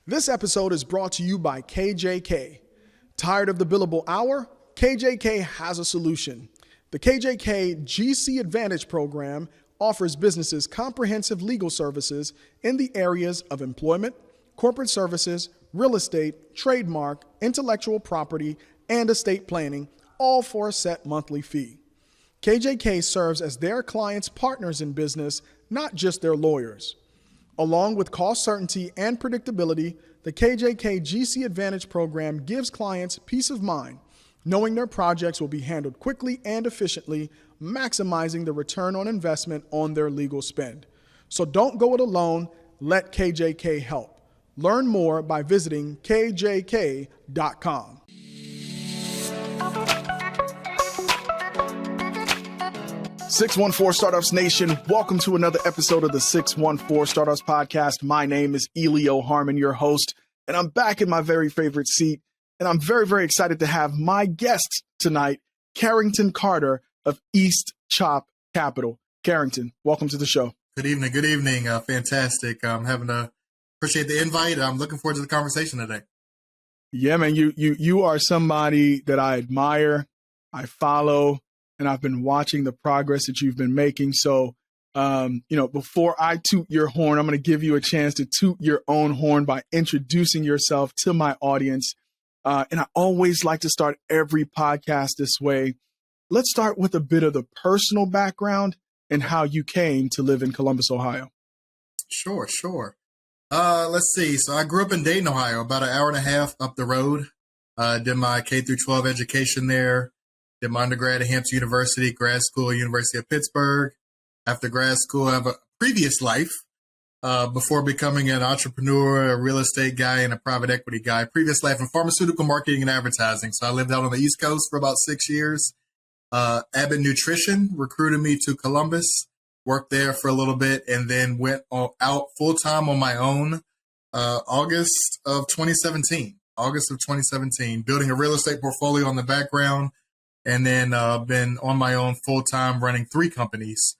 This episode is brought to you by KJK. Tired of the billable hour? KJK has a solution. The KJK GC Advantage program offers businesses comprehensive legal services in the areas of employment, corporate services, real estate, trademark, intellectual property, and estate planning, all for a set monthly fee. KJK serves as their clients' partners in business, not just their lawyers. Along with cost certainty and predictability, the KJK GC Advantage program gives clients peace of mind, knowing their projects will be handled quickly and efficiently, maximizing the return on investment on their legal spend. So don't go it alone, let KJK help. Learn more by visiting kjk.com. "614 Startups Nation, welcome to another episode of the 614 Startups Podcast. My name is Elio Harmon, your host, and I'm back in my very favorite seat. And I'm very, very excited to have my guest tonight, Carrington Carter of East Chop Capital. Carrington, welcome to the show. Good evening. Good evening. Fantastic. Appreciate the invite. I'm looking forward to the conversation today. Yeah, man, you are somebody that I admire, I follow, and I've been watching the progress that you've been making. So, before I toot your horn, I'm going to give you a chance to toot your own horn by introducing yourself to my audience. And I always like to start every podcast this way. Let's start with a bit of the personal background and how you came to live in Columbus, Ohio. Sure. Let's see. So I grew up in Dayton, Ohio, about an hour and a half up the road. Did my K through 12 education there. Did my undergrad at Hampton University, grad school at University of Pittsburgh. After grad school, I have a previous life before becoming an entrepreneur, a real estate guy, and a private equity guy. Previous life in pharmaceutical marketing and advertising. So I lived out on the East Coast for about 6 years. Abbott Nutrition recruited me to Columbus, worked there for a little bit, and then went out full-time on my own August of 2017, building a real estate portfolio on the background. And then been on my own full-time running 3 companies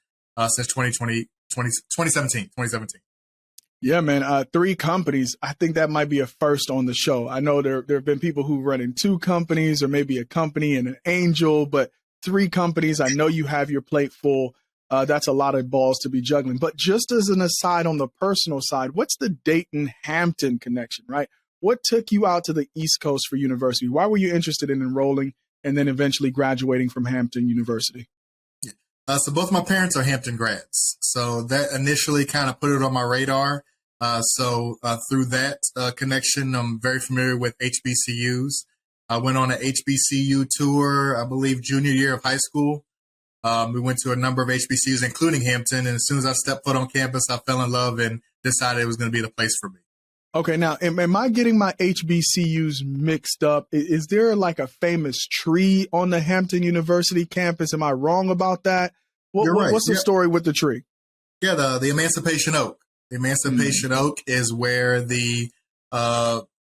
since 2017. Yeah, man. 3 companies. I think that might be a first on the show. I know there have been people who run in 2 companies or maybe a company and an angel, but 3 companies. I know you have your plate full. That's a lot of balls to be juggling. But just as an aside on the personal side, what's the Dayton-Hampton connection, right? What took you out to the East Coast for university? Why were you interested in enrolling and then eventually graduating from Hampton University? So both my parents are Hampton grads. So that initially kind of put it on my radar. Through that connection, I'm very familiar with HBCUs. I went on an HBCU tour, I believe, junior year of high school. We went to a number of HBCUs, including Hampton. And as soon as I stepped foot on campus, I fell in love and decided it was going to be the place for me. Okay, now, am I getting my HBCUs mixed up? Is there like a famous tree on the Hampton University campus? Am I wrong about that? You're right. What's the story with the tree? Yeah, the Emancipation Oak. The Emancipation Oak is where the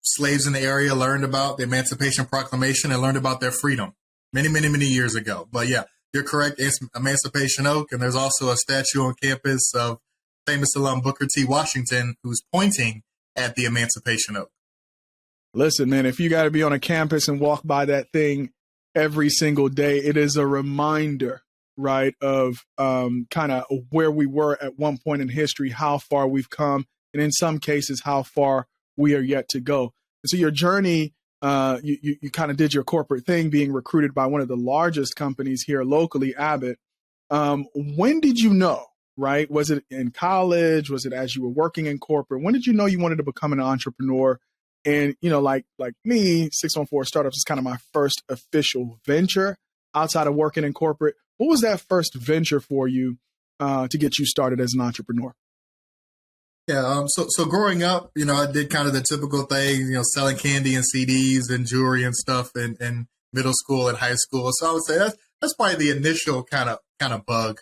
slaves in the area learned about the Emancipation Proclamation and learned about their freedom many, many, many years ago. But yeah, you're correct. It's Emancipation Oak. And there's also a statue on campus of famous alum Booker T. Washington, who's pointing at the Emancipation Oak. Listen, man, if you got to be on a campus and walk by that thing every single day, it is a reminder, right, of kind of where we were at one point in history, how far we've come, and in some cases, how far we are yet to go. So your journey, you kind of did your corporate thing, being recruited by one of the largest companies here locally, Abbott. When did you know? Right? Was it in college? Was it as you were working in corporate? When did you know you wanted to become an entrepreneur? And, like me, 614 Startups is kind of my first official venture outside of working in corporate. What was that first venture for you to get you started as an entrepreneur? Yeah. So growing up, I did kind of the typical thing, selling candy and CDs and jewelry and stuff in middle school and high school. So I would say that's probably the initial kind of bug.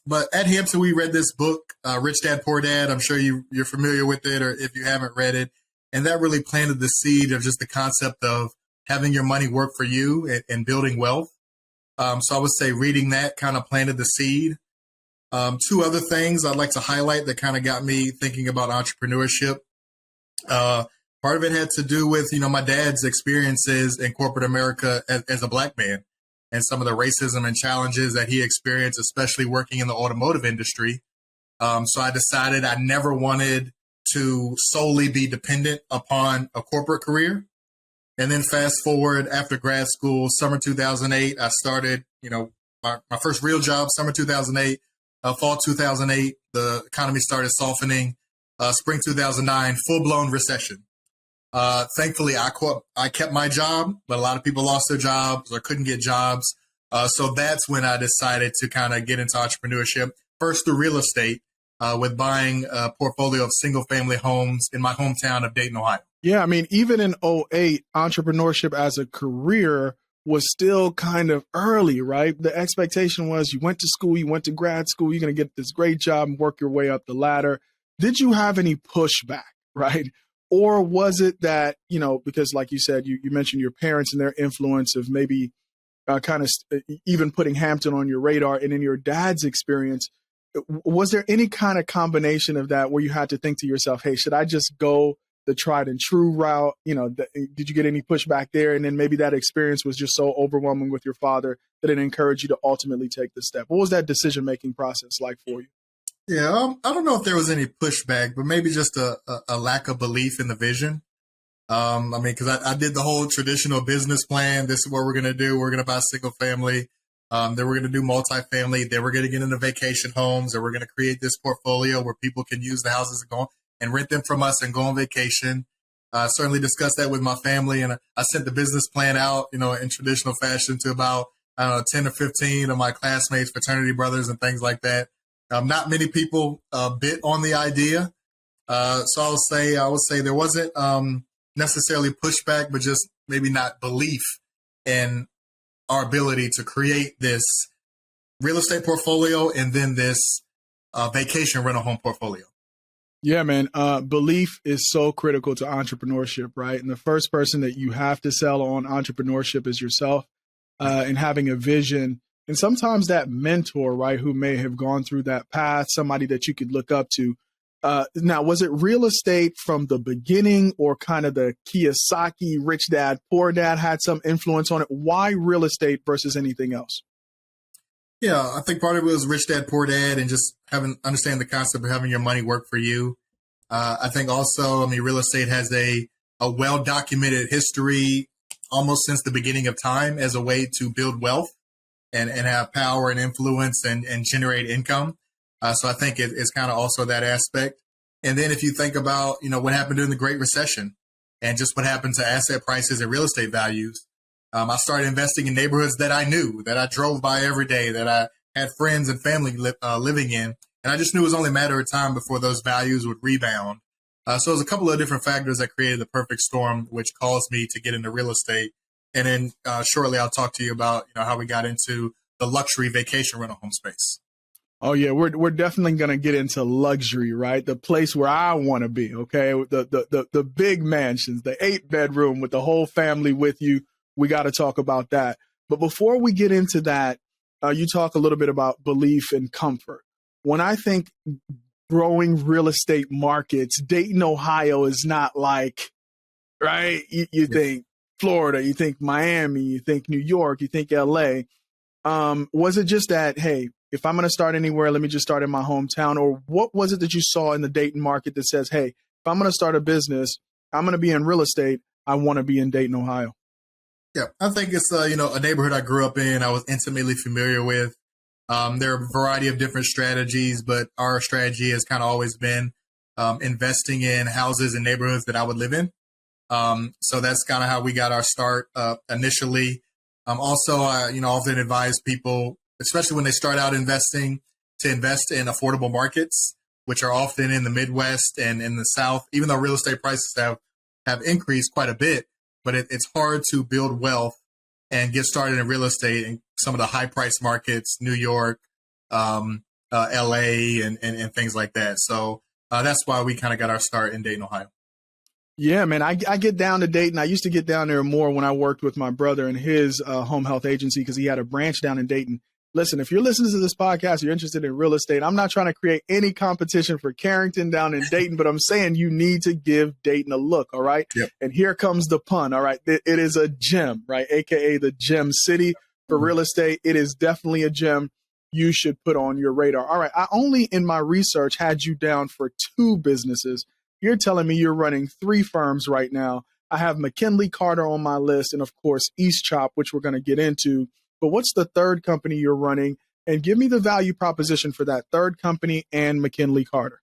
But at Hampton, we read this book, Rich Dad, Poor Dad. I'm sure you're familiar with it, or if you haven't read it. And that really planted the seed of just the concept of having your money work for you and building wealth. So I would say reading that kind of planted the seed. 2 other things I'd like to highlight that kind of got me thinking about entrepreneurship. Part of it had to do with, my dad's experiences in corporate America as a black man and some of the racism and challenges that he experienced, especially working in the automotive industry. So I decided I never wanted to solely be dependent upon a corporate career. And then fast forward after grad school, summer 2008, I started, my first real job, summer 2008, fall 2008, the economy started softening, spring 2009, full-blown recession. Thankfully, I kept my job, but a lot of people lost their jobs or couldn't get jobs. So that's when I decided to kind of get into entrepreneurship, first through real estate, with buying a portfolio of single-family homes in my hometown of Dayton, Ohio. Yeah, I mean, even in '08, entrepreneurship as a career was still kind of early, right? The expectation was you went to school, you went to grad school, you're going to get this great job and work your way up the ladder. Did you have any pushback, right? Or was it that, because like you said, you mentioned your parents and their influence of maybe even putting Hampton on your radar, and in your dad's experience, was there any kind of combination of that where you had to think to yourself, hey, should I just go the tried and true route? Did you get any pushback there? And then maybe that experience was just so overwhelming with your father that it encouraged you to ultimately take the step. What was that decision-making process like for you? Yeah, I don't know if there was any pushback, but maybe just a lack of belief in the vision. Because I did the whole traditional business plan. This is what we're going to do. We're going to buy single family. Then we're going to do multifamily. Then we're going to get into vacation homes, and we're going to create this portfolio where people can use the houses and rent them from us and go on vacation. Certainly discussed that with my family, and I sent the business plan out, in traditional fashion to about, 10 or 15 of my classmates, fraternity brothers, and things like that. Not many people bit on the idea. So I would say there wasn't necessarily pushback, but just maybe not belief in our ability to create this real estate portfolio and then this vacation rental home portfolio. Yeah, man. Belief is so critical to entrepreneurship, right? And the first person that you have to sell on entrepreneurship is yourself, and having a vision. And sometimes that mentor, right, who may have gone through that path, somebody that you could look up to. Now, was it real estate from the beginning, or kind of the Kiyosaki rich dad, poor dad had some influence on it? Why real estate versus anything else? Yeah, I think part of it was rich dad, poor dad, and just understand the concept of having your money work for you. I think also, real estate has a well-documented history almost since the beginning of time as a way to build wealth and have power and influence and generate income. So I think it's kind of also that aspect. And then if you think about, what happened during the Great Recession and just what happened to asset prices and real estate values, I started investing in neighborhoods that I knew, that I drove by every day, that I had friends and family living in. And I just knew it was only a matter of time before those values would rebound. So there's a couple of different factors that created the perfect storm, which caused me to get into real estate. And then shortly I'll talk to you about, how we got into the luxury vacation rental home space. Oh yeah, we're definitely gonna get into luxury, right? The place where I want to be. Okay, the big mansions, the 8-bedroom with the whole family with you. We got to talk about that. But before we get into that, you talk a little bit about belief and comfort. When I think growing real estate markets, Dayton, Ohio is not like, right? You think Florida, you think Miami, you think New York, you think LA. Was it just that, hey, if I'm going to start anywhere, let me just start in my hometown? Or what was it that you saw in the Dayton market that says, hey, if I'm going to start a business, I'm going to be in real estate, I want to be in Dayton, Ohio? Yeah, I think it's, a neighborhood I grew up in, I was intimately familiar with. There are a variety of different strategies, but our strategy has kind of always been investing in houses and neighborhoods that I would live in. So that's kind of how we got our start initially. Also, I often advise people, especially when they start out investing, to invest in affordable markets, which are often in the Midwest and in the South, even though real estate prices have increased quite a bit. But it's hard to build wealth and get started in real estate in some of the high price markets, New York, LA, and things like that. So that's why we kind of got our start in Dayton, Ohio. Yeah, man, I get down to Dayton. I used to get down there more when I worked with my brother and his home health agency, because he had a branch down in Dayton. Listen, if you're listening to this podcast, you're interested in real estate. I'm not trying to create any competition for Carrington down in Dayton, but I'm saying you need to give Dayton a look. All right. Yep. And here comes the pun. All right. It is a gem, right? AKA the gem city for real estate. It is definitely a gem you should put on your radar. All right. I only in my research had you down for 2 businesses. You're telling me you're running 3 firms right now. I have McKinley Carter on my list, and of course, East Chop, which we're going to get into. But what's the third company you're running? And give me the value proposition for that third company and McKinley Carter.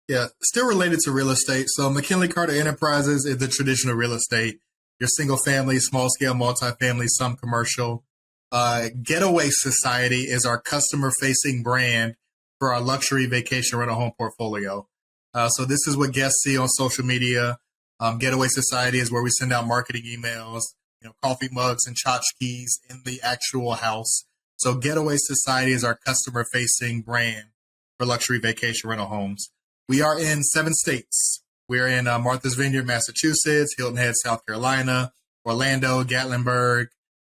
Yeah, still related to real estate. So McKinley Carter Enterprises is the traditional real estate. Your single family, small scale, multifamily, some commercial. Getaway Society is our customer facing brand for our luxury vacation rental home portfolio. So this is what guests see on social media. Getaway Society is where we send out marketing emails, coffee mugs and tchotchkes in the actual house. So Getaway Society is our customer-facing brand for luxury vacation rental homes. We are in 7 states. We're in Martha's Vineyard, Massachusetts, Hilton Head, South Carolina, Orlando, Gatlinburg.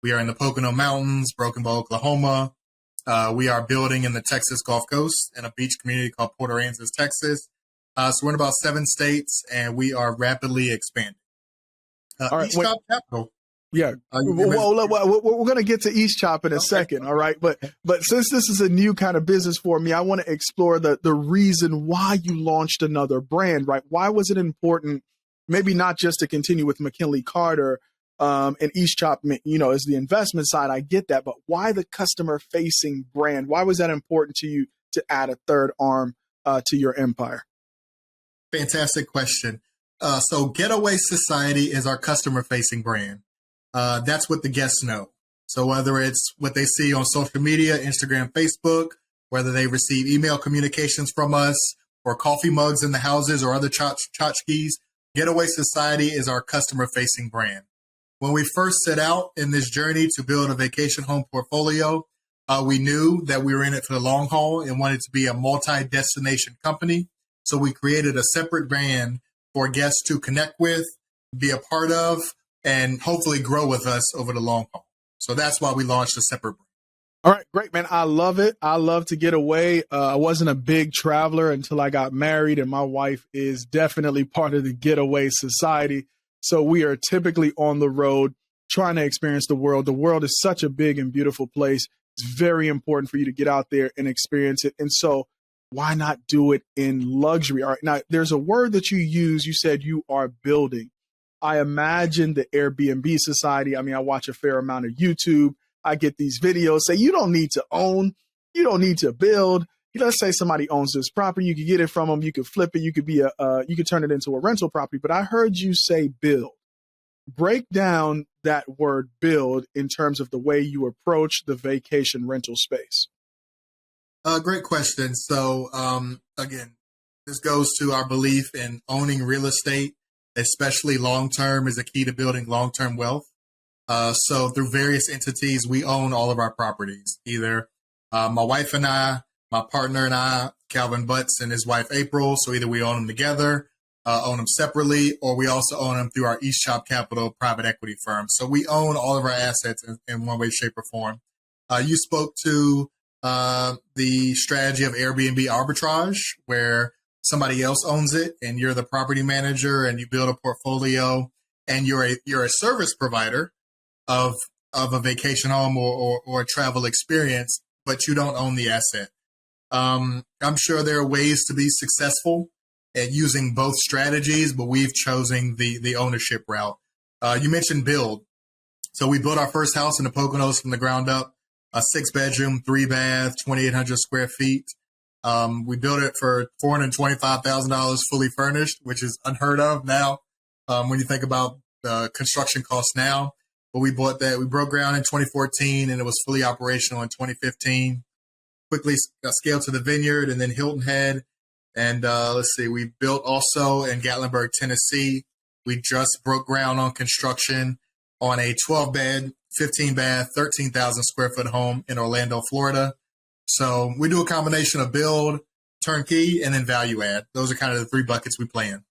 We are in the Poconos Mountains, Broken Bow, Oklahoma. We are building in the Texas Gulf Coast in a beach community called Port Aransas, Texas. So we're in about 7 states, and we are rapidly expanding. All right, East Chop Capital. Yeah, we're going to get to East Chop in a second, all right? But since this is a new kind of business for me, I want to explore the reason why you launched another brand, right? Why was it important, maybe not just to continue with McKinley Carter and East Chop, as the investment side, I get that, but why the customer-facing brand? Why was that important to you to add a third arm to your empire? Fantastic question. So Getaway Society is our customer-facing brand. That's what the guests know. So whether it's what they see on social media, Instagram, Facebook, whether they receive email communications from us or coffee mugs in the houses or other tchotchkes, Getaway Society is our customer-facing brand. When we first set out in this journey to build a vacation home portfolio, we knew that we were in it for the long haul and wanted to be a multi-destination company. So we created a separate brand for guests to connect with, be a part of, and hopefully grow with us over the long haul. So that's why we launched a separate brand. All right, great, man. I love it. I love to get away. I wasn't a big traveler until I got married, and my wife is definitely part of the Getaway Society. So we are typically on the road trying to experience the world. The world is such a big and beautiful place. It's very important for you to get out there and experience it. And so why not do it in luxury? All right. Now, there's a word that you use. You said you are building. I imagine the Airbnb society. I mean, I watch a fair amount of YouTube. I get these videos say you don't need to own, you don't need to build. Let's say somebody owns this property. You could get it from them. You could flip it. You could turn it into a rental property. But I heard you say build. Break down that word build in terms of the way you approach the vacation rental space. Great question. So, again, this goes to our belief in owning real estate, especially long-term, is a key to building long-term wealth. So through various entities, we own all of our properties. Either my wife and I, my partner and I, Calvin Butts and his wife April. So either we own them together, own them separately, or we also own them through our East Chop Capital private equity firm. So we own all of our assets in one way, shape, or form. You spoke to the strategy of Airbnb arbitrage, where somebody else owns it and you're the property manager and you build a portfolio and you're a service provider of a vacation home or a travel experience, but you don't own the asset. I'm sure there are ways to be successful at using both strategies, but we've chosen the ownership route. You mentioned build. So we built our first house in the Poconos from the ground up, a 6-bedroom, 3-bath, 2,800 square feet. We built it for $425,000 fully furnished, which is unheard of now when you think about construction costs now. But we bought that. We broke ground in 2014, and it was fully operational in 2015. Quickly scaled to the Vineyard and then Hilton Head. And we built also in Gatlinburg, Tennessee. We just broke ground on construction on a 12-bed, 15-bath, 13,000 square foot home in Orlando, Florida. So we do a combination of build, turnkey, and then value add. Those are kind of the 3 buckets we play in.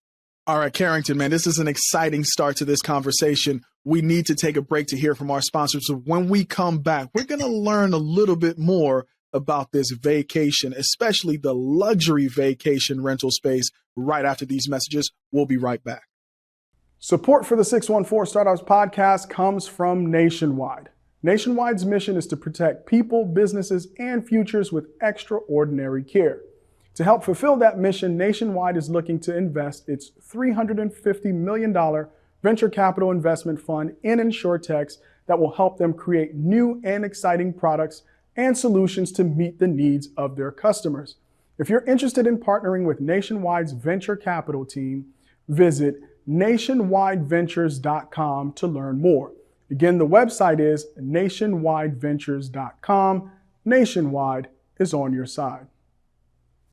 All right, Carrington, man, this is an exciting start to this conversation. we need to take a break to hear from our sponsors. So when we come back, we're going to learn a little bit more about this vacation, especially the luxury vacation rental space, right after these messages. We'll be right back. Support for the 614 Startups podcast comes from Nationwide. Nationwide's mission is to protect people, businesses, and futures with extraordinary care. To help fulfill that mission, Nationwide is looking to invest its $350 million venture capital investment fund in InsurTechs that will help them create new and exciting products and solutions to meet the needs of their customers. If you're interested in partnering with Nationwide's venture capital team, visit nationwideventures.com to learn more. Again, the website is nationwideventures.com. Nationwide is on your side.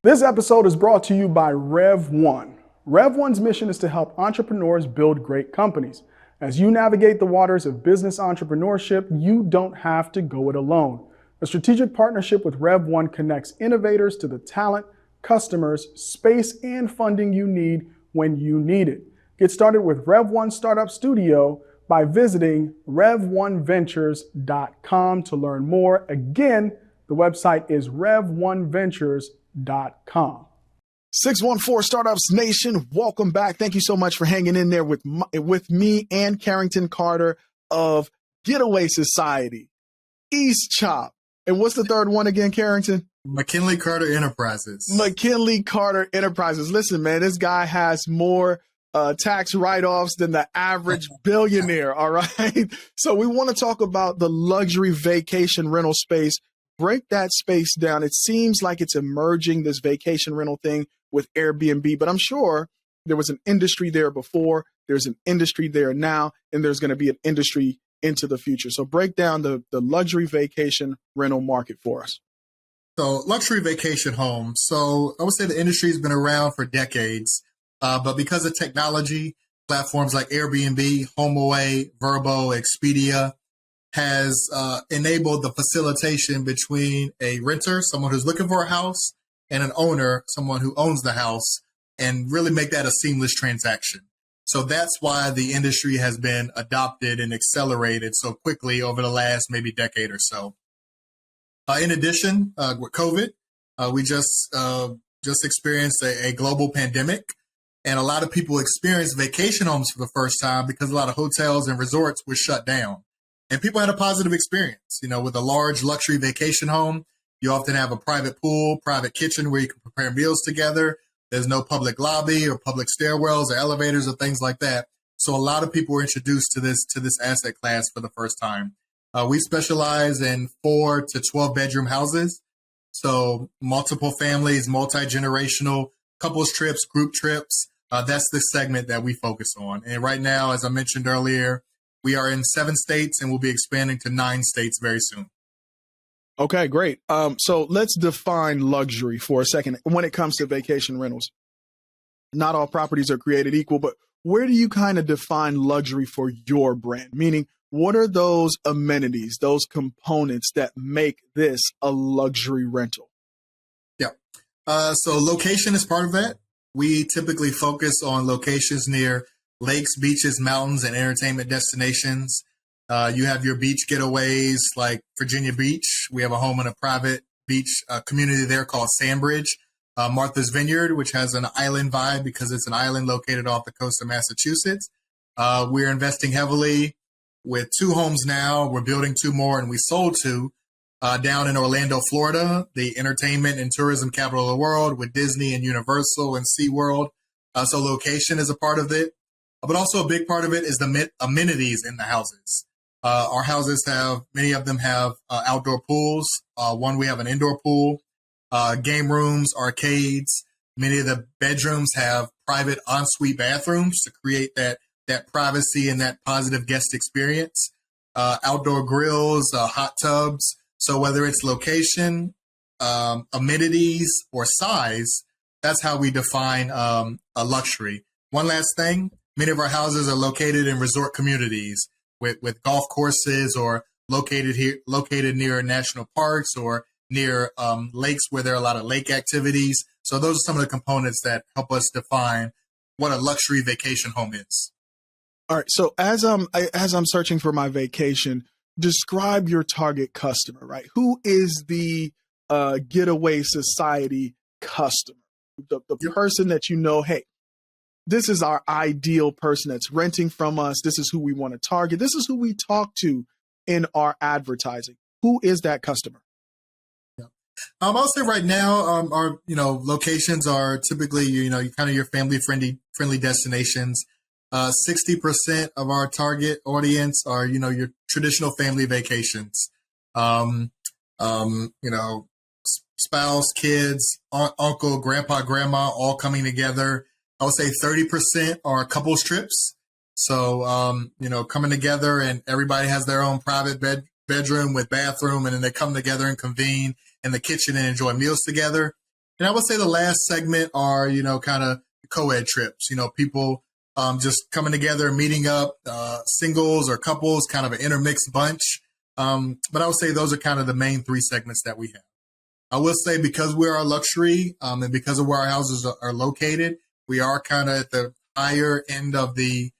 This episode is brought to you by Rev1. Rev1's mission is to help entrepreneurs build great companies. As you navigate the waters of business entrepreneurship, you don't have to go it alone. A strategic partnership with Rev1 connects innovators to the talent, customers, space, and funding you need when you need it. Get started with Rev1 Startup Studio by visiting rev1ventures.com to learn more. Again, the website is rev1ventures.com. 614 Startups Nation, welcome back. Thank you so much for hanging in there with me and Carrington Carter of Getaway Society, East Chop. And what's the third one again, Carrington? McKinley Carter Enterprises. McKinley Carter Enterprises. Listen, man, this guy has more tax write-offs than the average billionaire, all right? So we want to talk about the luxury vacation rental space. Break that space down. It seems like it's emerging, this vacation rental thing with Airbnb, but I'm sure there was an industry there before, there's an industry there now, and there's going to be an industry into the future. So break down the luxury vacation rental market for us. So luxury vacation homes. So I would say the industry has been around for decades. But because of technology, platforms like Airbnb, HomeAway, Vrbo, Expedia has enabled the facilitation between a renter, someone who's looking for a house, and an owner, someone who owns the house, and really make that a seamless transaction. So that's why the industry has been adopted and accelerated so quickly over the last maybe decade or so. In addition, with COVID, we just experienced a global pandemic. And a lot of people experienced vacation homes for the first time because a lot of hotels and resorts were shut down. And people had a positive experience. You know, with a large luxury vacation home, you often have a private pool, private kitchen where you can prepare meals together. There's no public lobby or public stairwells or elevators or things like that. So a lot of people were introduced to this asset class for the first time. We specialize in 4 to 12 bedroom houses. So multiple families, multi-generational, couples trips, group trips. That's the segment that we focus on. And right now, as I mentioned earlier, we are in 7 states and we'll be expanding to 9 states very soon. Okay, great. So let's define luxury for a second when it comes to vacation rentals. Not all properties are created equal, but where do you kind of define luxury for your brand? Meaning, what are those amenities, those components that make this a luxury rental? Yeah. So location is part of that. We typically focus on locations near lakes, beaches, mountains, and entertainment destinations. You have your beach getaways like Virginia Beach. We have a home in a private beach community there called Sandbridge. Martha's Vineyard, which has an island vibe because it's an island located off the coast of Massachusetts. We're investing heavily with 2 homes now. We're building 2 more, and we sold 2 down in Orlando, Florida, the entertainment and tourism capital of the world with Disney and Universal and SeaWorld. So location is a part of it. But also a big part of it is the amenities in the houses. Our houses many of them have outdoor pools. One, we have an indoor pool, game rooms, arcades. Many of the bedrooms have private ensuite bathrooms to create that privacy and that positive guest experience. Outdoor grills, hot tubs. So whether it's location, amenities, or size, that's how we define a luxury. One last thing, many of our houses are located in resort communities with golf courses or located near national parks or near lakes where there are a lot of lake activities. So those are some of the components that help us define what a luxury vacation home is. All right. So as I'm searching for my vacation, describe your target customer, right? Who is the Getaway Society customer? The Yep. person that hey, this is our ideal person that's renting from us. This is who we want to target. This is who we talk to in our advertising. Who is that customer? I'll say right now, our locations are typically kind of your family friendly destinations. 60% of our target audience are your traditional family vacations. Spouse, kids, aunt, uncle, grandpa, grandma, all coming together. I would say 30% are couples trips. So coming together and everybody has their own private bedroom with bathroom, and then they come together and convene in the kitchen and enjoy meals together. And I would say the last segment are, kind of co-ed trips, people just coming together, meeting up, singles or couples, kind of an intermixed bunch. But I would say those are kind of the main three segments that we have. I will say because we're a luxury and because of where our houses are located, we are kind of at the higher end of the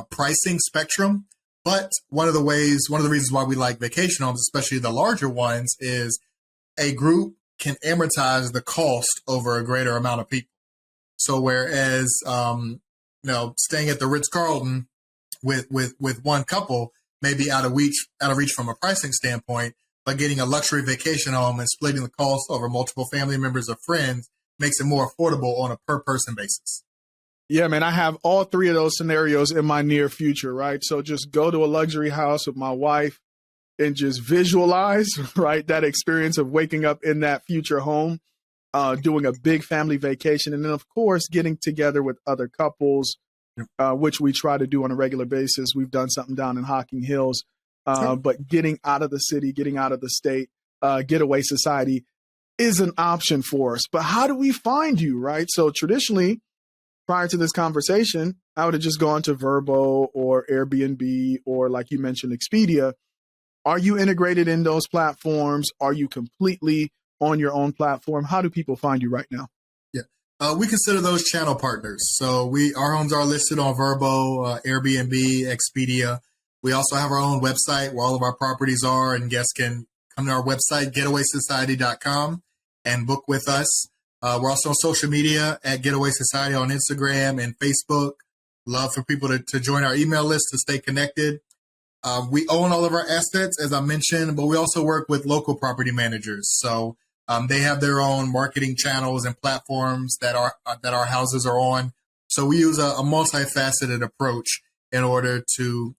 pricing spectrum. But one of the reasons why we like vacation homes, especially the larger ones, is a group can amortize the cost over a greater amount of people. So whereas, staying at the Ritz-Carlton with one couple may be out of reach from a pricing standpoint, but getting a luxury vacation home and splitting the cost over multiple family members or friends makes it more affordable on a per person basis. Yeah, man, I have all three of those scenarios in my near future, right? So just go to a luxury house with my wife and just visualize, right, that experience of waking up in that future home, doing a big family vacation. And then, of course, getting together with other couples, which we try to do on a regular basis. We've done something down in Hocking Hills, but getting out of the city, getting out of the state, Getaway Society is an option for us. But how do we find you, right? So traditionally, prior to this conversation, I would have just gone to Vrbo or Airbnb or, like you mentioned, Expedia. Are you integrated in those platforms? Are you completely on your own platform? How do people find you right now? Yeah, we consider those channel partners. So our homes are listed on Vrbo, Airbnb, Expedia. We also have our own website where all of our properties are, and guests can come to our website, getawaysociety.com, and book with us. We're also on social media at Getaway Society on Instagram and Facebook. Love for people to join our email list to stay connected. We own all of our assets, as I mentioned, but we also work with local property managers. So they have their own marketing channels and platforms that our houses are on. So we use a multifaceted approach in order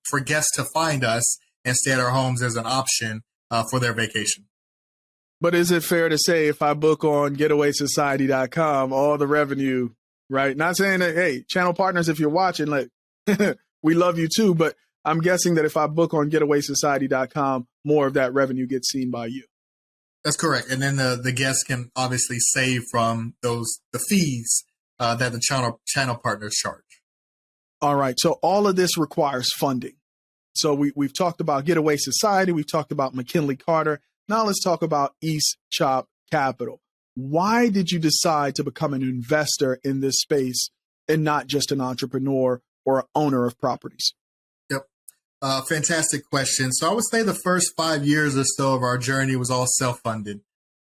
for guests to find us and stay at our homes as an option for their vacation. But is it fair to say if I book on getawaysociety.com, all the revenue, right? Not saying that, hey, channel partners, if you're watching, like we love you too, but I'm guessing that if I book on getawaysociety.com, more of that revenue gets seen by you. That's correct. And then the guests can obviously save from the fees that the channel partners charge. All right. So all of this requires funding. So we've talked about Getaway Society. We've talked about McKinley Carter. Now let's talk about East Chop Capital. Why did you decide to become an investor in this space and not just an entrepreneur or owner of properties? Yep. Fantastic question. So I would say the first 5 years or so of our journey was all self-funded.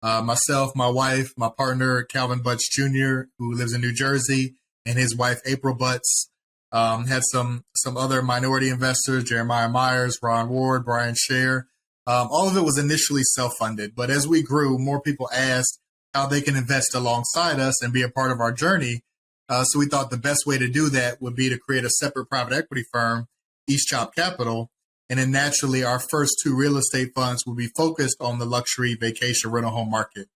Myself, my wife, my partner, Calvin Butts Jr., who lives in New Jersey, and his wife, April Butts, had some other minority investors, Jeremiah Myers, Ron Ward, Brian Scher. All of it was initially self-funded, but as we grew, more people asked how they can invest alongside us and be a part of our journey. So we thought the best way to do that would be to create a separate private equity firm, East Chop Capital. And then naturally, our first two real estate funds will be focused on the luxury vacation rental home market.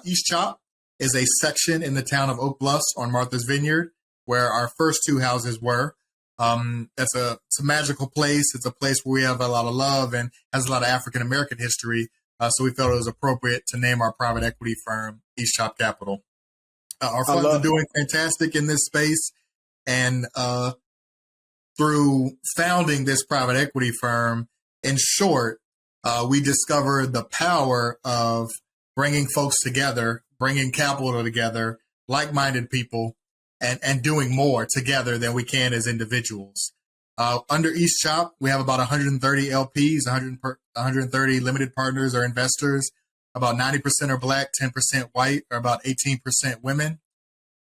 East Chop is a section in the town of Oak Bluffs on Martha's Vineyard, where our first two houses were. It's a magical place. It's a place where we have a lot of love and has a lot of African-American history. So we felt it was appropriate to name our private equity firm East Chop Capital. Our funds are doing fantastic in this space. And through founding this private equity firm, in short, we discovered the power of bringing folks together, bringing capital together, like-minded people, and doing more together than we can as individuals. Under East Chop, we have about 130 LPs, 130 limited partners or investors. About 90% are Black, 10% white, or about 18% women.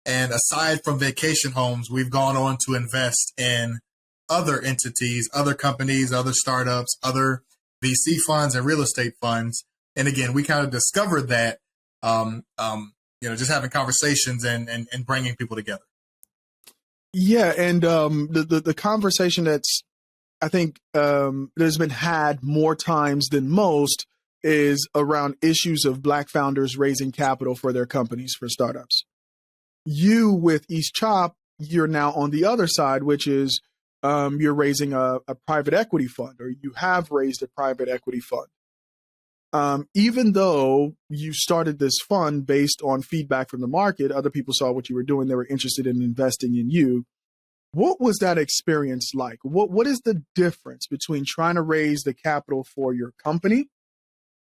And aside from vacation homes, we've gone on to invest in other entities, other companies, other startups, other VC funds and real estate funds. And again, we kind of discovered that, just having conversations and bringing people together. Yeah, and the conversation that's, I think, there's been had more times than most is around issues of Black founders raising capital for their companies, for startups. You, with East Chop, you're now on the other side, which is you're raising a private equity fund, or you have raised a private equity fund. Even though you started this fund based on feedback from the market, other people saw what you were doing, they were interested in investing in you. What was that experience like? What is the difference between trying to raise the capital for your company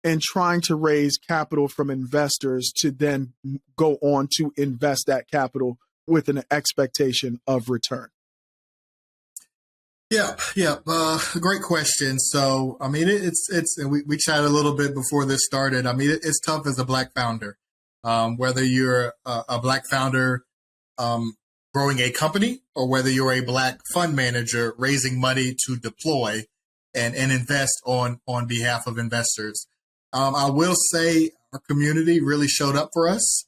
and trying to raise capital from investors to then go on to invest that capital with an expectation of return? Yeah. Great question. So, I mean, it's and we chatted a little bit before this started. I mean, it's tough as a Black founder, whether you're a Black founder growing a company or whether you're a Black fund manager raising money to deploy and invest on behalf of investors. I will say our community really showed up for us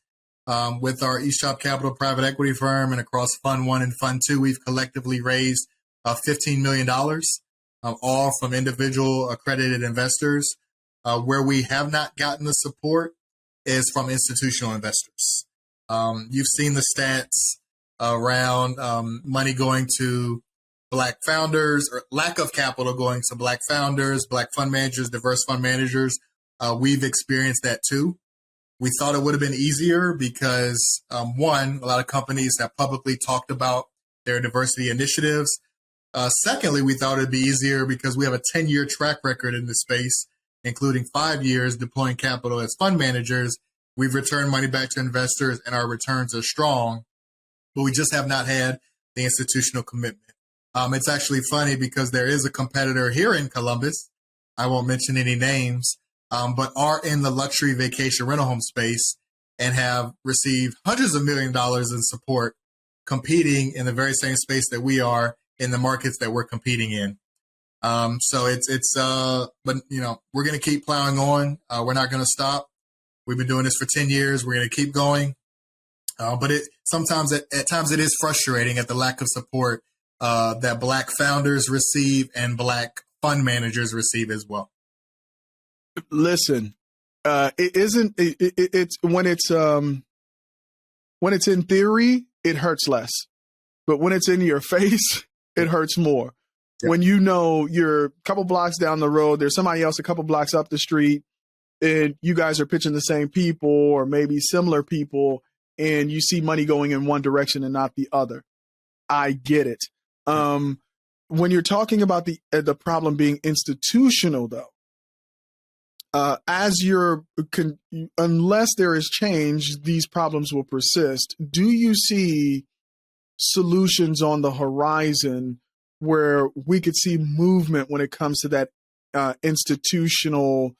with our East Chop Capital private equity firm, and across Fund 1 and Fund 2, we've collectively raised $15 million, all from individual accredited investors. Where we have not gotten the support is from institutional investors. You've seen the stats around money going to Black founders, or lack of capital going to Black founders, Black fund managers, diverse fund managers. We've experienced that too. We thought it would have been easier because, one, a lot of companies have publicly talked about their diversity initiatives. Secondly, we thought it'd be easier because we have a 10-year track record in this space, including 5 years deploying capital as fund managers. We've returned money back to investors and our returns are strong, but we just have not had the institutional commitment. It's actually funny because there is a competitor here in Columbus, I won't mention any names, but are in the luxury vacation rental home space and have received hundreds of $millions in support, competing in the very same space that we are in the markets that we're competing in. So but we're going to keep plowing on. We're not going to stop. We've been doing this for 10 years. We're going to keep going. But sometimes at times it is frustrating at the lack of support that Black founders receive and Black fund managers receive as well. Listen, it's when it's in theory, it hurts less, but when it's in your face, it hurts more. Yeah. When you know you're a couple blocks down the road, there's somebody else a couple blocks up the street, and you guys are pitching the same people or maybe similar people, and you see money going in one direction and not the other. I get it. When you're talking about the problem being institutional, though, unless there is change, these problems will persist. Do you see solutions on the horizon where we could see movement when it comes to that institutional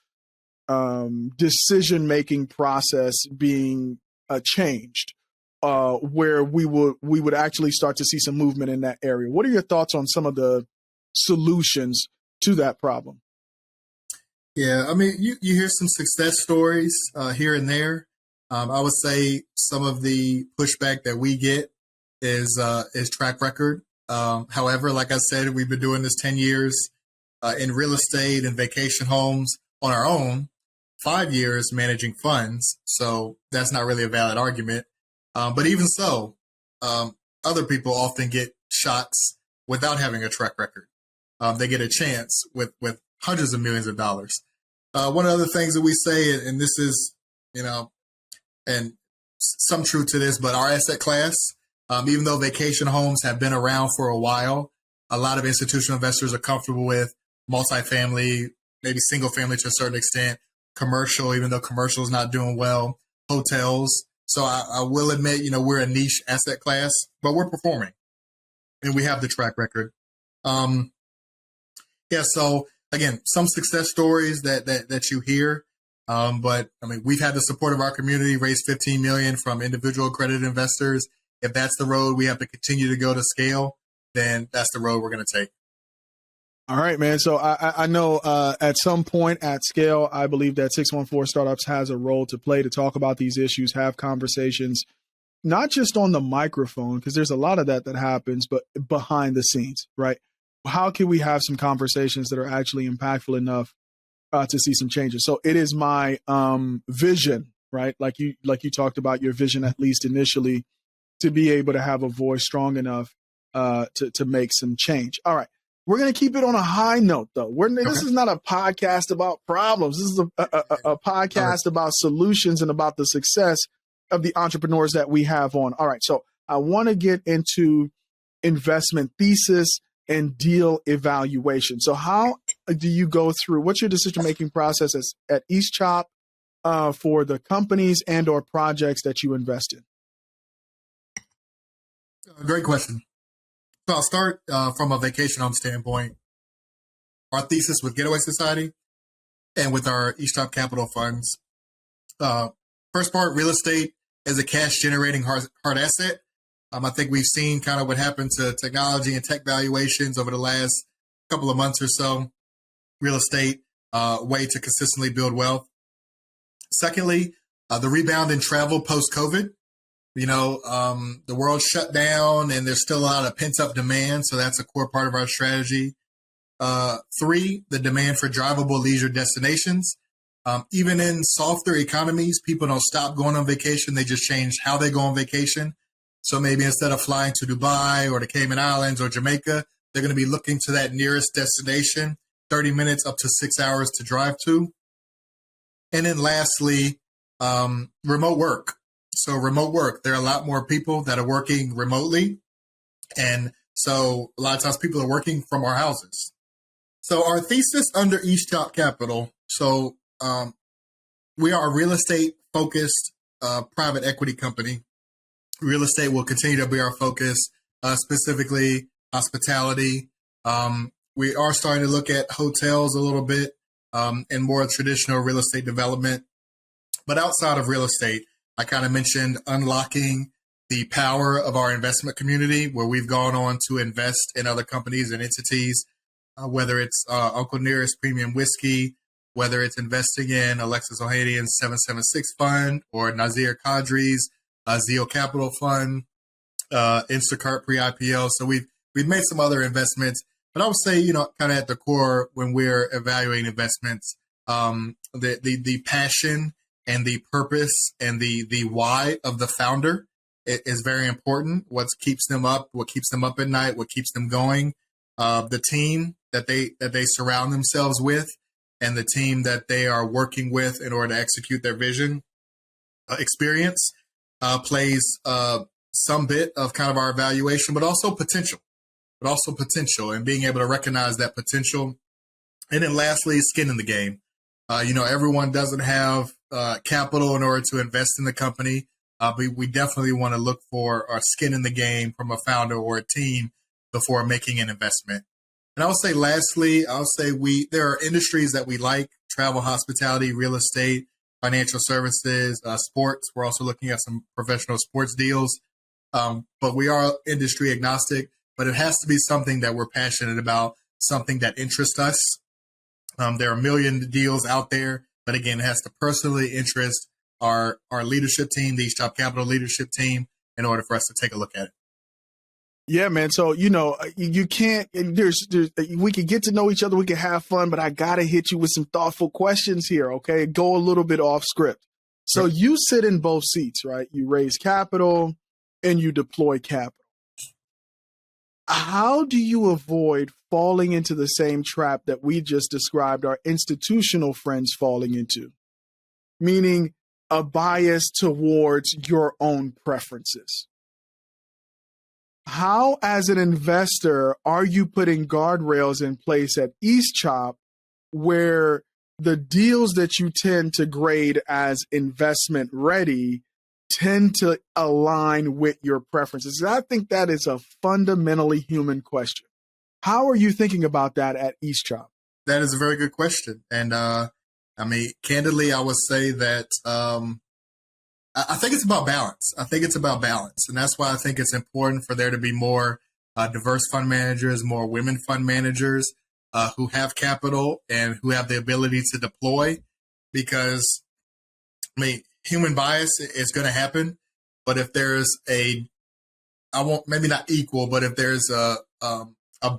decision-making process being changed, where we would actually start to see some movement in that area? What are your thoughts on some of the solutions to that problem? Yeah, I mean, you hear some success stories here and there. I would say some of the pushback that we get is track record. However, like I said, we've been doing this 10 years in real estate and vacation homes on our own, 5 years managing funds. So that's not really a valid argument. But even so, other people often get shots without having a track record. They get a chance with hundreds of millions of dollars. One of the things that we say, and this is, and some truth to this, but our asset class, even though vacation homes have been around for a while, a lot of institutional investors are comfortable with multifamily, maybe single family to a certain extent, commercial, even though commercial is not doing well, hotels. So I will admit, we're a niche asset class, but we're performing and we have the track record. Yeah. So again, some success stories that you hear. But I mean, we've had the support of our community, raised 15 million from individual accredited investors. If that's the road we have to continue to go to scale, then that's the road we're going to take. All right, man. So I know at some point at scale, I believe that 614 Startups has a role to play to talk about these issues, have conversations, not just on the microphone, because there's a lot of that happens, but behind the scenes, right? How can we have some conversations that are actually impactful enough to see some changes? So it is my vision, right? Like you talked about your vision, at least initially, to be able to have a voice strong enough to make some change. All right. We're going to keep it on a high note, though. This is not a podcast about problems. This is a podcast about solutions and about the success of the entrepreneurs that we have on. All right. So I want to get into investment thesis and deal evaluation. So how do you go through, what's your decision-making process at East Chop for the companies and or projects that you invest in? Great question. So I'll start from a vacation home standpoint. Our thesis with Getaway Society and with our East Chop Capital funds. First part, real estate is a cash-generating hard asset. I think we've seen kind of what happened to technology and tech valuations over the last couple of months or so. Real estate, way to consistently build wealth. Secondly, the rebound in travel post-COVID. You know, the world shut down and there's still a lot of pent-up demand, so that's a core part of our strategy. 3, the demand for drivable leisure destinations. Even in softer economies, people don't stop going on vacation. They just change how they go on vacation. So maybe instead of flying to Dubai or the Cayman Islands or Jamaica, they're going to be looking to that nearest destination, 30 minutes up to 6 hours to drive to. And then lastly, remote work. So remote work, there are a lot more people that are working remotely. And so a lot of times people are working from our houses. So our thesis under East Chop Capital. So we are a real estate focused private equity company. Real estate will continue to be our focus, specifically hospitality. We are starting to look at hotels a little bit and more traditional real estate development. But outside of real estate, I kind of mentioned unlocking the power of our investment community, where we've gone on to invest in other companies and entities, whether it's Uncle Nearest Premium Whiskey, whether it's investing in Alexis Ohanian's 776 Fund or Nazir Kadri's Zeo Capital Fund, Instacart pre-IPO. So we've made some other investments, but I would say, you know, kind of at the core when we're evaluating investments, the passion and the purpose and the why of the founder is very important. What keeps them up at night, what keeps them going, the team that they surround themselves with, and the team that they are working with in order to execute their vision. Experience plays some bit of kind of our evaluation, but also potential, and being able to recognize that potential. And then lastly, skin in the game. You know, everyone doesn't have capital in order to invest in the company. But we definitely want to look for our skin in the game from a founder or a team before making an investment. And I would say lastly, there are industries that we like: travel, hospitality, real estate, financial services, sports. We're also looking at some professional sports deals. But we are industry agnostic, but it has to be something that we're passionate about, something that interests us. There are a million deals out there, but again, it has to personally interest our leadership team, the East Chop Capital leadership team, in order for us to take a look at it. Yeah, man. So, you know, you can't, we can get to know each other. We can have fun, but I got to hit you with some thoughtful questions here. Okay. Go a little bit off script. So you sit in both seats, right? You raise capital and you deploy capital. How do you avoid falling into the same trap that we just described our institutional friends falling into? Meaning a bias towards your own preferences. How, as an investor, are you putting guardrails in place at East Chop where the deals that you tend to grade as investment ready tend to align with your preferences? I think that is a fundamentally human question. How are you thinking about that at East Chop? That is a very good question. And candidly, I would say that I think it's about balance. I think it's about balance. And that's why I think it's important for there to be more diverse fund managers, more women fund managers who have capital and who have the ability to deploy. Because, human bias is going to happen. But if there's maybe not equal, but if there's a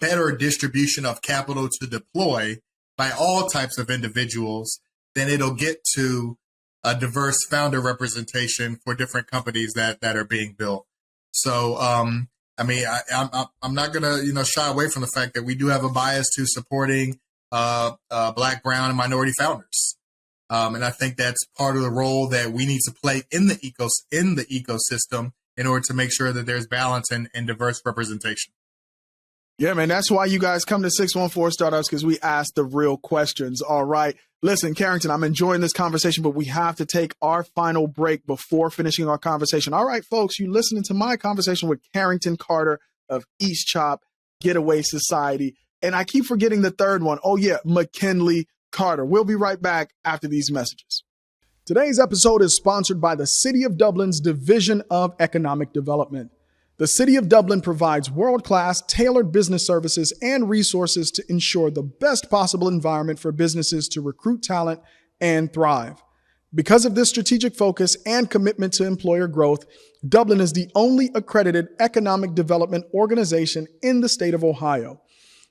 better distribution of capital to deploy by all types of individuals, then it'll get to a diverse founder representation for different companies that are being built. So, I'm not gonna shy away from the fact that we do have a bias to supporting Black, brown, and minority founders, and I think that's part of the role that we need to play in the ecosystem in order to make sure that there's balance and diverse representation. Yeah, man, that's why you guys come to 614 Startups, because we ask the real questions. All right. Listen, Carrington, I'm enjoying this conversation, but we have to take our final break before finishing our conversation. All right, folks, you're listening to my conversation with Carrington Carter of East Chop, Getaway Society. And I keep forgetting the third one. Oh, yeah, McKinley Carter. We'll be right back after these messages. Today's episode is sponsored by the City of Dublin's Division of Economic Development. The City of Dublin provides world-class, tailored business services and resources to ensure the best possible environment for businesses to recruit talent and thrive. Because of this strategic focus and commitment to employer growth, Dublin is the only accredited economic development organization in the state of Ohio.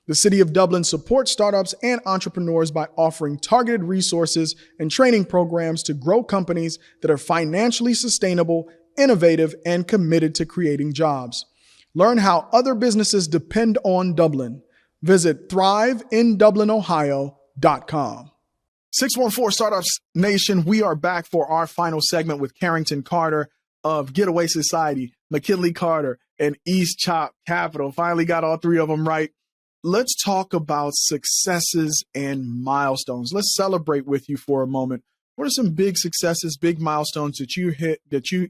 The City of Dublin supports startups and entrepreneurs by offering targeted resources and training programs to grow companies that are financially sustainable, innovative, and committed to creating jobs. Learn how other businesses depend on Dublin. Visit thriveindublinohio.com. 614 Startups Nation, we are back for our final segment with Carrington Carter of Getaway Society, McKinley Carter, and East Chop Capital. Finally got all three of them right. Let's talk about successes and milestones. Let's celebrate with you for a moment. What are some big successes, big milestones that you've hit, that you're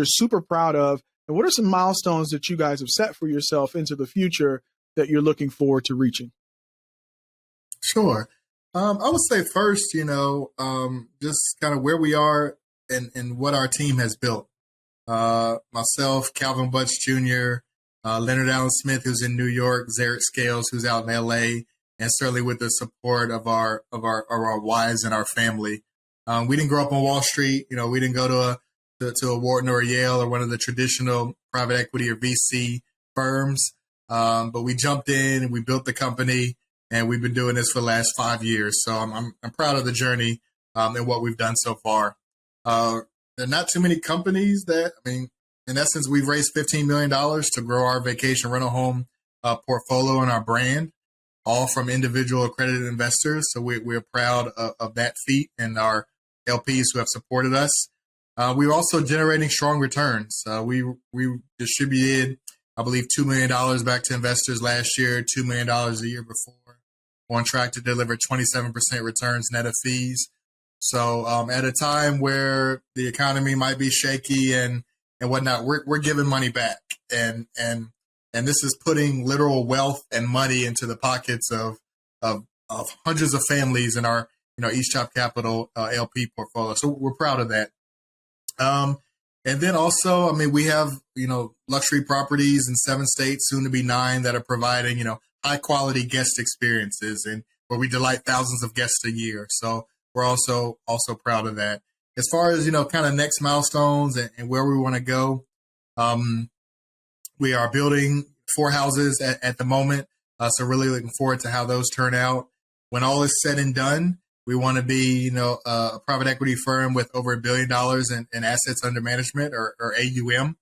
super proud of? And what are some milestones that you guys have set for yourself into the future that you're looking forward to reaching? Sure. I would say first, just kind of where we are and what our team has built. Myself, Calvin Butch Jr., Leonard Allen Smith, who's in New York, Zarek Scales, who's out in LA, and certainly with the support of our wives and our family. We didn't grow up on Wall Street. We didn't go to a Wharton or a Yale or one of the traditional private equity or VC firms. But we jumped in and we built the company, and we've been doing this for the last 5 years. So I'm proud of the journey and what we've done so far. There are not too many companies in essence, we've raised $15 million to grow our vacation rental home portfolio and our brand, all from individual accredited investors. So we're proud of that feat and our LPs who have supported us. We're also generating strong returns. We distributed, I believe, $2 million back to investors last year, $2 million the year before. We're on track to deliver 27% returns net of fees. So at a time where the economy might be shaky and whatnot, we're giving money back, and this is putting literal wealth and money into the pockets of hundreds of families in our East Chop Capital LP portfolio. So we're proud of that. And then also, we have luxury properties in 7 states, soon to be 9, that are providing high quality guest experiences and where we delight thousands of guests a year. So we're also proud of that. As far as, kind of next milestones and where we want to go, we are building 4 houses at the moment. So really looking forward to how those turn out. When all is said and done, we want to be, a private equity firm with over $1 billion in assets under management or AUM.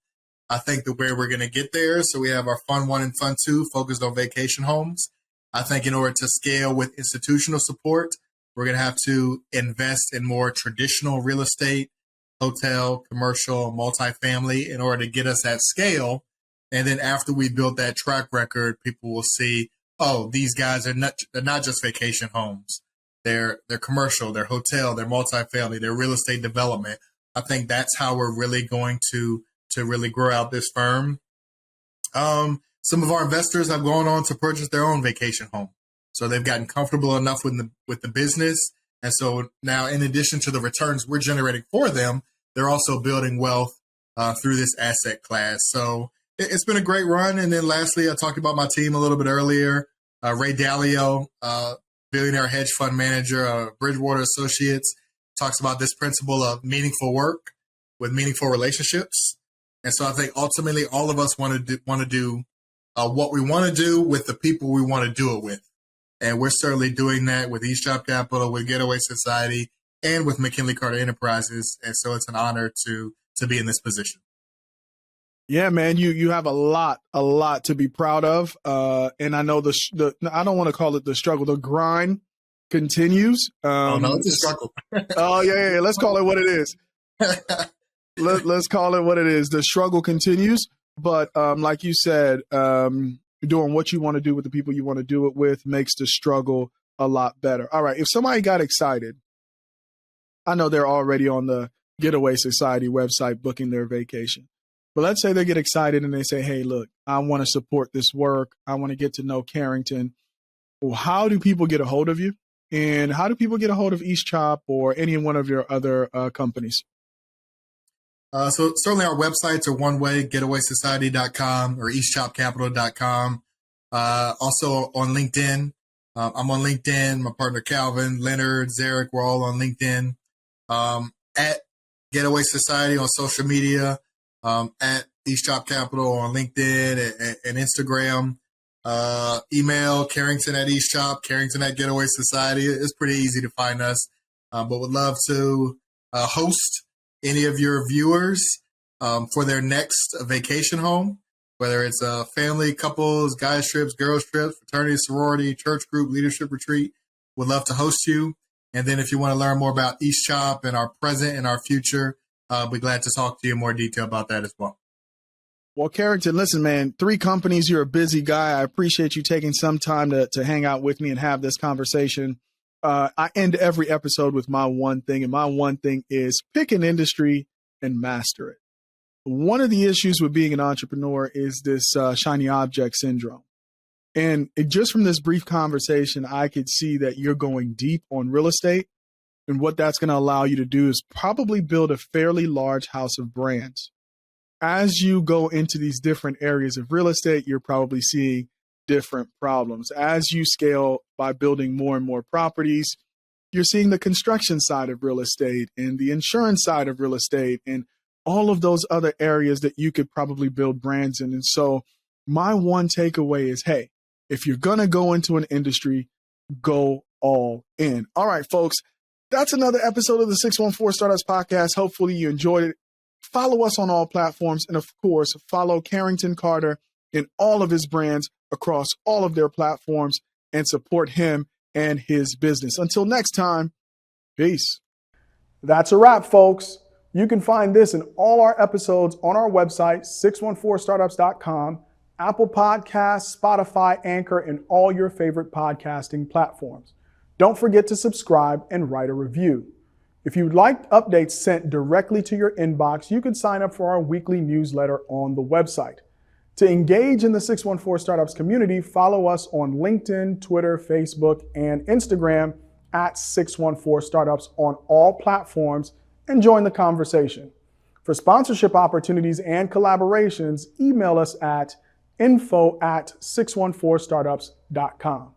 I think the way we're going to get there. So we have our Fund 1 and Fund 2 focused on vacation homes. I think in order to scale with institutional support, we're going to have to invest in more traditional real estate, hotel, commercial, multifamily in order to get us at scale. And then after we build that track record, people will see, oh, these guys they're not just vacation homes. They're commercial, they're hotel, they're multifamily, they're real estate development. I think that's how we're really going to really grow out this firm. Some of our investors have gone on to purchase their own vacation home. So they've gotten comfortable enough with the business. And so now, in addition to the returns we're generating for them, they're also building wealth through this asset class. So it's been a great run. And then lastly, I talked about my team a little bit earlier. Ray Dalio, billionaire hedge fund manager, Bridgewater Associates, talks about this principle of meaningful work with meaningful relationships. And so I think ultimately all of us want to do what we want to do with the people we want to do it with. And we're certainly doing that with East Job Capital, with Getaway Society, and with McKinley Carter Enterprises. And so it's an honor to be in this position. Yeah, man, you have a lot to be proud of. And I know I don't want to call it the struggle, the grind continues. Oh, no, it's a struggle. Oh, yeah. Let's call it what it is. Let's call it what it is. The struggle continues. But like you said, doing what you want to do with the people you want to do it with makes the struggle a lot better. All right. If somebody got excited, I know they're already on the Getaway Society website booking their vacation. But let's say they get excited and they say, hey, look, I want to support this work. I want to get to know Carrington. Well, how do people get a hold of you? And how do people get a hold of East Chop or any one of your other companies? So certainly our websites are one way, getawaysociety.com or eastchopcapital.com. Also on LinkedIn. I'm on LinkedIn. My partner Calvin, Leonard, Zarek, we're all on LinkedIn. At Getaway Society on social media. At East Chop Capital on LinkedIn and Instagram. Email Carrington at East Chop, Carrington at Getaway Society. It's pretty easy to find us. But would love to host any of your viewers for their next vacation home, whether it's a family, couples, guys trips, girls trips, fraternity, sorority, church group, leadership retreat. Would love to host you. And then if you want to learn more about East Chop and our present and our future, I'll be glad to talk to you in more detail about that as well. Well, Carrington, listen, man, 3 companies, you're a busy guy. I appreciate you taking some time to hang out with me and have this conversation. I end every episode with my one thing, and my one thing is pick an industry and master it. One of the issues with being an entrepreneur is this shiny object syndrome. And just from this brief conversation, I could see that you're going deep on real estate. And what that's going to allow you to do is probably build a fairly large house of brands. As you go into these different areas of real estate, you're probably seeing different problems. As you scale by building more and more properties, you're seeing the construction side of real estate and the insurance side of real estate and all of those other areas that you could probably build brands in. And so my one takeaway is, hey, if you're going to go into an industry, go all in. All right, folks. That's another episode of the 614 Startups Podcast. Hopefully you enjoyed it. Follow us on all platforms. And of course, follow Carrington Carter in all of his brands across all of their platforms and support him and his business. Until next time, peace. That's a wrap, folks. You can find this and all our episodes on our website, 614startups.com, Apple Podcasts, Spotify, Anchor, and all your favorite podcasting platforms. Don't forget to subscribe and write a review. If you'd like updates sent directly to your inbox, you can sign up for our weekly newsletter on the website. To engage in the 614 Startups community, follow us on LinkedIn, Twitter, Facebook, and Instagram at 614 Startups on all platforms and join the conversation. For sponsorship opportunities and collaborations, email us at info@614startups.com.